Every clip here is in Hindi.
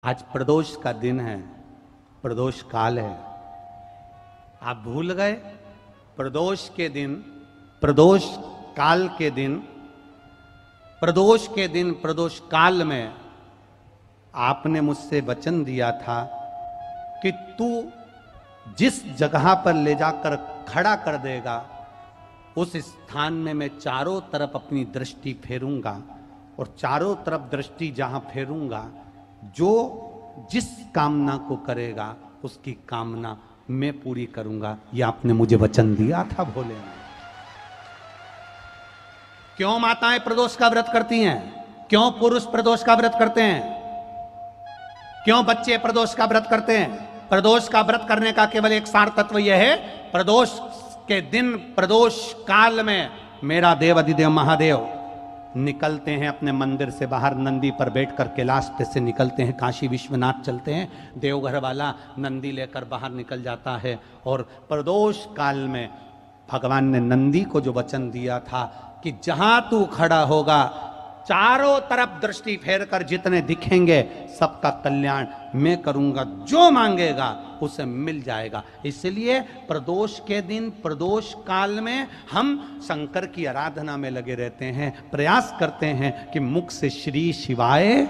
आज प्रदोष का दिन है, प्रदोष काल है। आप भूल गए प्रदोष के दिन, प्रदोष काल के दिन, प्रदोष के दिन, प्रदोष काल में आपने मुझसे वचन दिया था कि तू जिस जगह पर ले जाकर खड़ा कर देगा उस स्थान में मैं चारों तरफ अपनी दृष्टि फेरूंगा और चारों तरफ दृष्टि जहां फेरूंगा जो जिस कामना को करेगा उसकी कामना मैं पूरी करूंगा। यह आपने मुझे वचन दिया था भोले। क्यों माताएं प्रदोष का व्रत करती हैं? क्यों पुरुष प्रदोष का व्रत करते हैं? क्यों बच्चे प्रदोष का व्रत करते हैं? प्रदोष का व्रत करने का केवल एक सार तत्व यह है, प्रदोष के दिन, प्रदोष काल में मेरा देव अधिदेव महादेव निकलते हैं अपने मंदिर से बाहर, नंदी पर बैठकर कैलाश से निकलते हैं, काशी विश्वनाथ चलते हैं, देवघर वाला नंदी लेकर बाहर निकल जाता है। और प्रदोष काल में भगवान ने नंदी को जो वचन दिया था कि जहां तू खड़ा होगा चारों तरफ दृष्टि फेर कर जितने दिखेंगे सबका कल्याण मैं करूंगा, जो मांगेगा उसे मिल जाएगा। इसलिए प्रदोष के दिन, प्रदोष काल में हम शंकर की आराधना में लगे रहते हैं, प्रयास करते हैं कि मुख से श्री शिवाय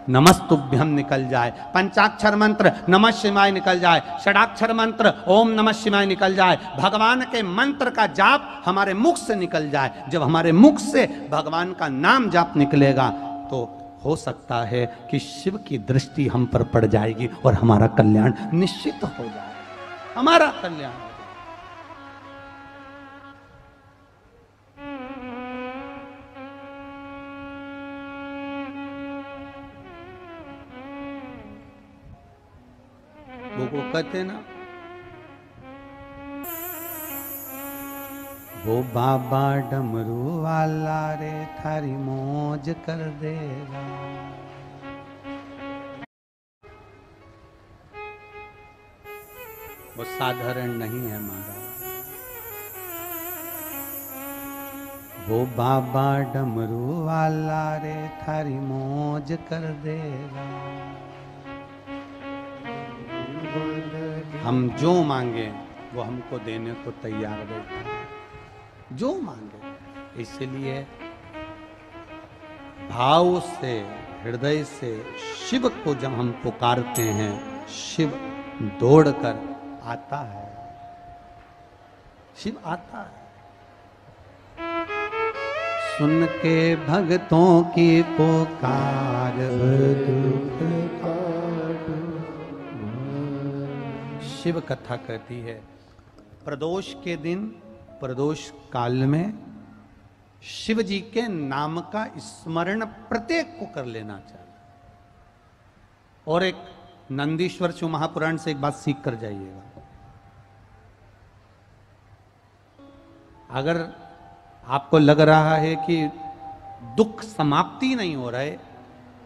नमस्तुभ्यम निकल जाए, पंचाक्षर मंत्र नमः शिवाय निकल जाए, षडाक्षर मंत्र ओम नमः शिवाय निकल जाए, भगवान के मंत्र का जाप हमारे मुख से निकल जाए। जब हमारे मुख से भगवान का नाम जाप निकलेगा तो हो सकता है कि शिव की दृष्टि हम पर पड़ जाएगी और हमारा कल्याण निश्चित हो जाए, हमारा कल्याण। वो कहते ना, वो बाबा डमरू वाला रे थारी मौज कर देगा। वो साधारण नहीं है महाराज, वो बाबा डमरू वाला रे थारी मौज कर देगा। हम जो मांगे वो हमको देने को तैयार बैठा है, जो मांगे। इसलिए भाव से, हृदय से शिव को जब हम पुकारते हैं, शिव दौड़कर आता है, शिव आता है। सुन के भक्तों की पुकार शिव कथा कहती है, प्रदोष के दिन, प्रदोष काल में शिव जी के नाम का स्मरण प्रत्येक को कर लेना चाहिए। और एक नंदीश्वर शिव महापुराण से एक बात सीख कर जाइएगा, अगर आपको लग रहा है कि दुख समाप्ति नहीं हो रहा है,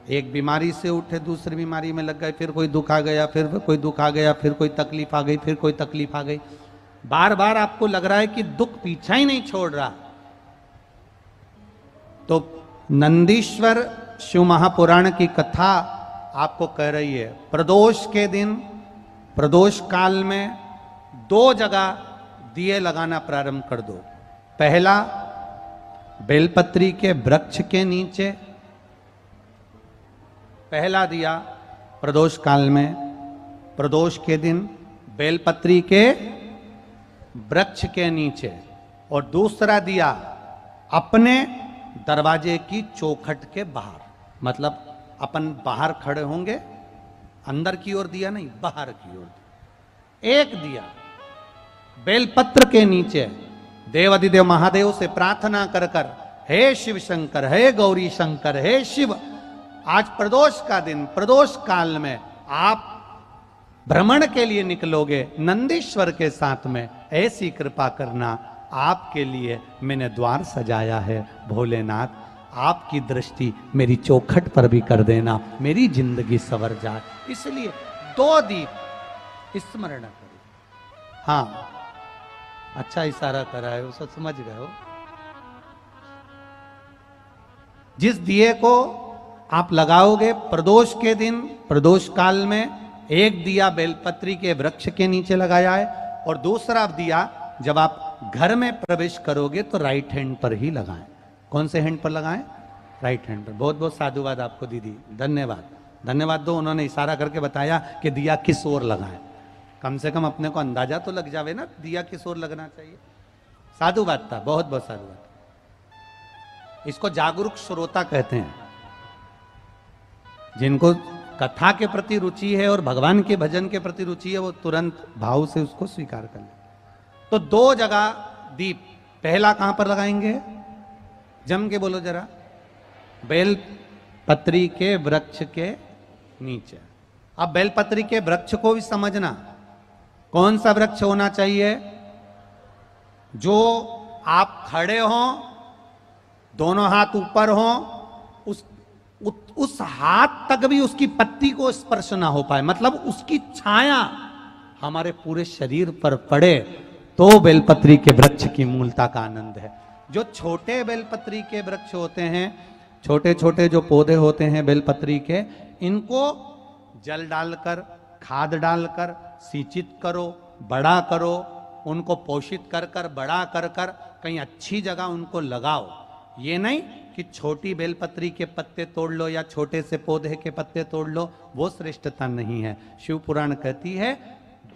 एक बीमारी से उठे दूसरी बीमारी में लग गए, फिर कोई दुख आ गया, फिर कोई दुख आ गया, फिर कोई तकलीफ आ गई, फिर कोई तकलीफ आ गई, बार बार आपको लग रहा है कि दुख पीछा ही नहीं छोड़ रहा, तो नंदीश्वर शिव महापुराण की कथा आपको कह रही है, प्रदोष के दिन, प्रदोष काल में दो जगह दिए लगाना प्रारंभ कर दो। पहला, बेलपत्री के वृक्ष के नीचे पहला दिया प्रदोष काल में, प्रदोष के दिन बेलपत्री के वृक्ष के नीचे, और दूसरा दिया अपने दरवाजे की चौखट के बाहर। मतलब अपन बाहर खड़े होंगे, अंदर की ओर दिया नहीं, बाहर की ओर। एक दिया बेलपत्र के नीचे देवाधिदेव महादेव से प्रार्थना कर कर, हे शिव शंकर, हे गौरी शंकर, हे शिव, आज प्रदोष का दिन, प्रदोष काल में आप भ्रमण के लिए निकलोगे नंदीश्वर के साथ में, ऐसी कृपा करना, आपके लिए मैंने द्वार सजाया है भोलेनाथ, आपकी दृष्टि मेरी चौखट पर भी कर देना, मेरी जिंदगी संवर जाए। इसलिए दो दीप स्मरण करो। हाँ, अच्छा इशारा करा है, उसे समझ गए हो। जिस दिए को आप लगाओगे प्रदोष के दिन, प्रदोष काल में एक दिया बेलपत्री के वृक्ष के नीचे लगाया है, और दूसरा दिया जब आप घर में प्रवेश करोगे तो राइट हैंड पर ही लगाएं। कौन से हैंड पर लगाएं? राइट हैंड पर। बहुत बहुत साधुवाद आपको दीदी, धन्यवाद। धन्यवाद दो, उन्होंने इशारा करके बताया कि दिया किस ओर लगाएं। कम से कम अपने को अंदाजा तो लग जावे ना दिया किस ओर लगना चाहिए। साधुवाद था, बहुत बहुत साधुवाद। इसको जागरूक श्रोता कहते हैं, जिनको कथा के प्रति रुचि है और भगवान के भजन के प्रति रुचि है, वो तुरंत भाव से उसको स्वीकार कर ले। तो दो जगह दीप, पहला कहां पर लगाएंगे? जम के बोलो जरा। बेलपत्री के वृक्ष के नीचे। अब बेलपत्री के वृक्ष को भी समझना, कौन सा वृक्ष होना चाहिए? जो आप खड़े हो, दोनों हाथ ऊपर हो, उस हाथ तक भी उसकी पत्ती को स्पर्श ना हो पाए, मतलब उसकी छाया हमारे पूरे शरीर पर पड़े, तो बेलपत्री के वृक्ष की मूलता का आनंद है। जो छोटे बेलपत्री के वृक्ष होते हैं, छोटे छोटे जो पौधे होते हैं बेलपत्री के, इनको जल डालकर, खाद डालकर सिंचित करो, बड़ा करो, उनको पोषित कर कर, बड़ा कर कर कहीं अच्छी जगह उनको लगाओ। ये नहीं कि छोटी बेलपत्री के पत्ते तोड़ लो या छोटे से पौधे के पत्ते तोड़ लो, वो श्रेष्ठता नहीं है। शिव पुराण कहती है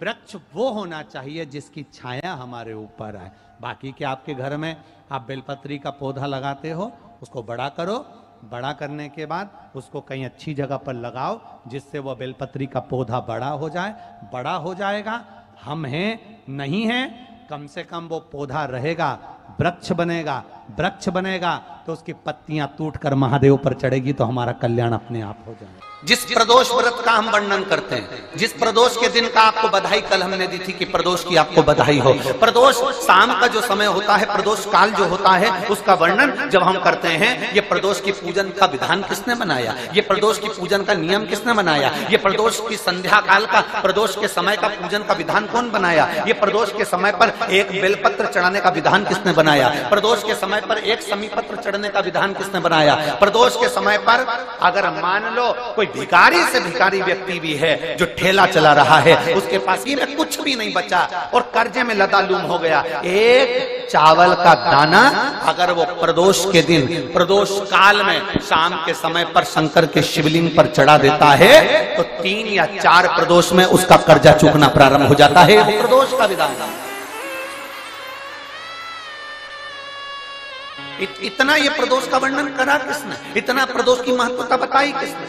वृक्ष वो होना चाहिए जिसकी छाया हमारे ऊपर आए। बाकी के आपके घर में आप बेलपत्री का पौधा लगाते हो, उसको बड़ा करो, बड़ा करने के बाद उसको कहीं अच्छी जगह पर लगाओ जिससे वह बेलपत्री का पौधा बड़ा हो जाए। बड़ा हो जाएगा, हम हैं नहीं हैं, कम से कम वो पौधा रहेगा, वृक्ष बनेगा। वृक्ष बनेगा तो उसकी पत्तियां टूटकर महादेव पर चढ़ेगी, तो हमारा कल्याण अपने आप हो जाएगा। जिस प्रदोष व्रत का हम वर्णन करते हैं, जिस प्रदोष के दिन का आपको बधाई कल हमने दी थी कि प्रदोष की आपको बधाई हो। प्रदोष शाम का जो समय होता है, प्रदोष काल जो होता है, उसका वर्णन जब हम करते हैं, ये प्रदोष की पूजन का विधान किसने बनाया, ये प्रदोष की पूजन का नियम किसने बनाया, ये प्रदोष की संध्या काल का, प्रदोष के समय का पूजन का विधान कौन बनाया, ये प्रदोष के समय पर एक बेलपत्र चढ़ाने का विधान किसने बनाया, प्रदोष के समय पर एक समीपत्र चढ़ने का विधान किसने बनाया, प्रदोष के समय पर अगर मान लो कोई भिखारी से भिखारी व्यक्ति भी है जो ठेला चला रहा है, उसके पास ही में कुछ भी नहीं बचा और कर्जे में लदालूम हो गया, एक चावल का दाना अगर वो प्रदोष के दिन, प्रदोष काल में शाम के समय पर शंकर के शिवलिंग पर चढ़ा देता है, तो 3 या 4 प्रदोष में उसका कर्जा चूकना प्रारंभ हो जाता है। प्रदोष का विधान। इतना ये प्रदोष का वर्णन करा किसने? इतना प्रदोष की महत्वता बताई किसने?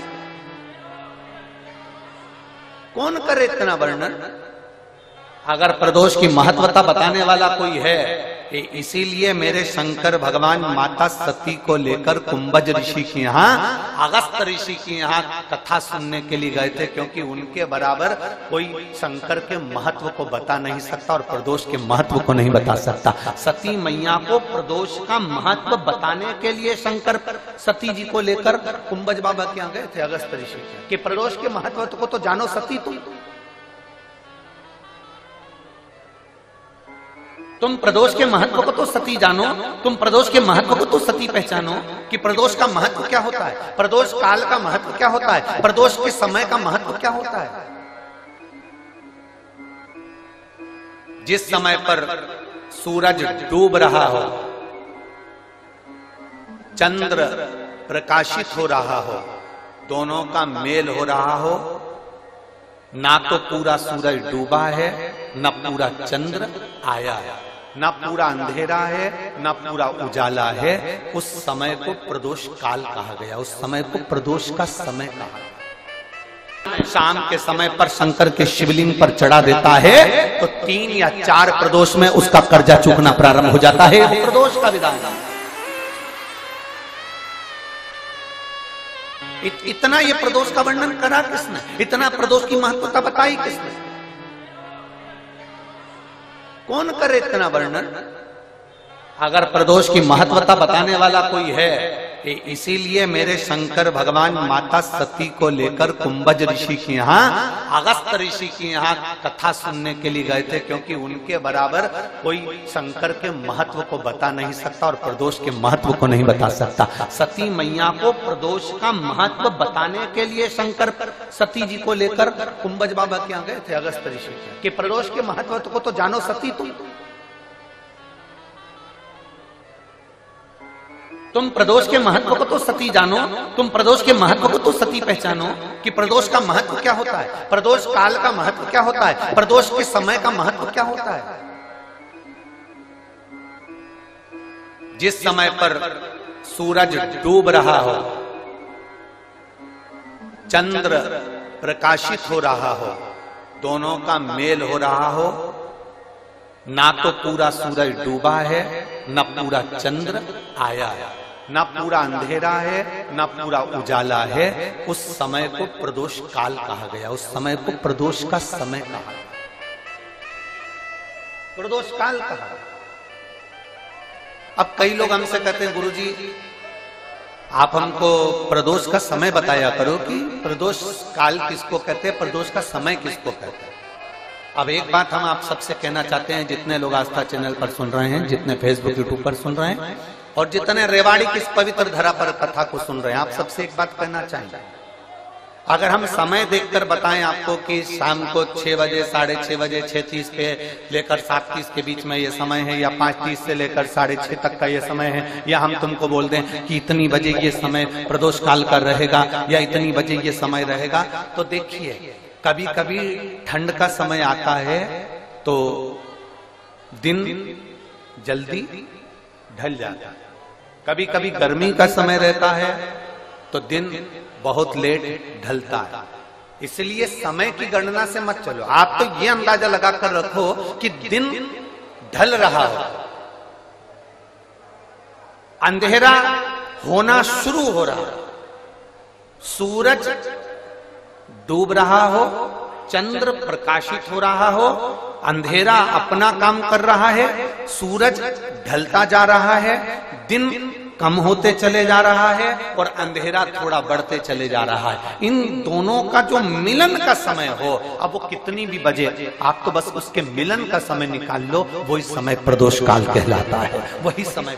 कौन करे इतना वर्णन? अगर प्रदोष की महत्वता बताने वाला कोई है, इसीलिए मेरे शंकर भगवान माता सती को लेकर कुंभज ऋषि के यहाँ, अगस्त ऋषि के यहाँ कथा सुनने के लिए गए थे, क्योंकि उनके बराबर कोई शंकर के महत्व को बता नहीं सकता और प्रदोष के महत्व को नहीं बता सकता। सती मैया को प्रदोष का महत्व बताने के लिए शंकर सती जी को लेकर कुंभज बाबा के यहाँ गए थे, अगस्त ऋषि, कि प्रदोष के महत्व को तो जानो सती, तुम प्रदोष के महत्व को तो सती जानो, तुम प्रदोष के महत्व को तो सती पहचानो कि प्रदोष का महत्व क्या होता है, प्रदोष काल का महत्व क्या होता है, प्रदोष के समय का महत्व क्या होता है। जिस समय पर सूरज डूब रहा हो, चंद्र प्रकाशित हो रहा हो, दोनों का मेल हो रहा हो, ना तो पूरा सूरज डूबा है, न पूरा चंद्र आया है, न पूरा अंधेरा है, न पूरा उजाला है, उस समय को प्रदोष काल कहा गया, उस समय को प्रदोष का समय कहा गया। शाम के समय पर शंकर के शिवलिंग पर चढ़ा देता है तो 3 या 4 प्रदोष में उसका कर्जा चूकना प्रारंभ हो जाता है। प्रदोष का विधान। इतना ये प्रदोष का वर्णन करा किसने? इतना प्रदोष की महत्वता बताई किसने? कौन करे इतना वर्णन? अगर प्रदोष की महत्वता बताने वाला कोई है, इसीलिए मेरे शंकर भगवान माता सती को लेकर कुंभज ऋषि के यहाँ, अगस्त ऋषि के यहाँ कथा सुनने के लिए गए थे, क्योंकि उनके बराबर कोई शंकर के महत्व को बता नहीं सकता और प्रदोष के महत्व को नहीं बता सकता। सती मैया को प्रदोष का महत्व बताने के लिए शंकर सती जी को लेकर कुंभज बाबा के यहाँ गए थे, अगस्त ऋषि, कि प्रदोष के महत्व को तो जानो सती, तुम प्रदोष के महत्व को तो सती जानो, तुम प्रदोष के महत्व को तो सती पहचानो कि प्रदोष का महत्व क्या होता है, प्रदोष काल का महत्व क्या होता है, प्रदोष के समय का महत्व क्या होता है। जिस समय पर सूरज डूब रहा हो, चंद्र प्रकाशित हो रहा हो, दोनों का मेल हो रहा हो, ना तो पूरा सूरज डूबा है, ना पूरा चंद्र आया है, ना पूरा अंधेरा है, ना पूरा उजाला है, उस समय को प्रदोष काल कहा गया, उस समय को प्रदोष का समय कहा, प्रदोष काल कहा। अब कई लोग हमसे कहते हैं, गुरुजी आप हमको प्रदोष का समय बताया करो कि प्रदोष काल किसको कहते हैं, प्रदोष का समय किसको कहते हैं। अब एक बात हम आप सबसे कहना चाहते हैं, जितने लोग आस्था चैनल पर सुन रहे हैं, जितने फेसबुक यूट्यूब पर सुन रहे हैं, और जितने रेवाड़ी की इस पवित्र धरा पर कथा को सुन रहे हैं, आप सबसे एक बात कहना चाहेंगे, अगर हम समय देखकर बताएं आपको कि शाम को 6 बजे, 6:30 बजे, 6:30 पे लेकर 7:30 के बीच में ये समय है, या 5:30 से लेकर 6:30 तक का ये समय है, या हम तुमको बोल दें कि इतनी बजे ये समय प्रदोष काल का रहेगा, या इतनी बजे ये समय रहेगा, तो देखिए कभी कभी ठंड का समय आता है तो दिन जल्दी ढल जाता है, कभी कभी गर्मी का समय रहता है तो दिन बहुत लेट ढलता है। इसलिए समय की गणना से मत चलो, आप तो ये अंदाजा लगाकर रखो कि दिन ढल रहा हो, अंधेरा होना शुरू हो रहा है, सूरज डूब रहा हो, चंद्र प्रकाशित हो रहा हो, अंधेरा अपना काम कर रहा है, सूरज ढलता जा रहा है, दिन कम होते चले जा रहा है और अंधेरा थोड़ा बढ़ते चले जा रहा है। इन दोनों का जो मिलन का समय हो, अब वो कितनी भी बजे, आप तो बस उसके मिलन का समय निकाल लो, वही समय प्रदोष काल कहलाता है, वही समय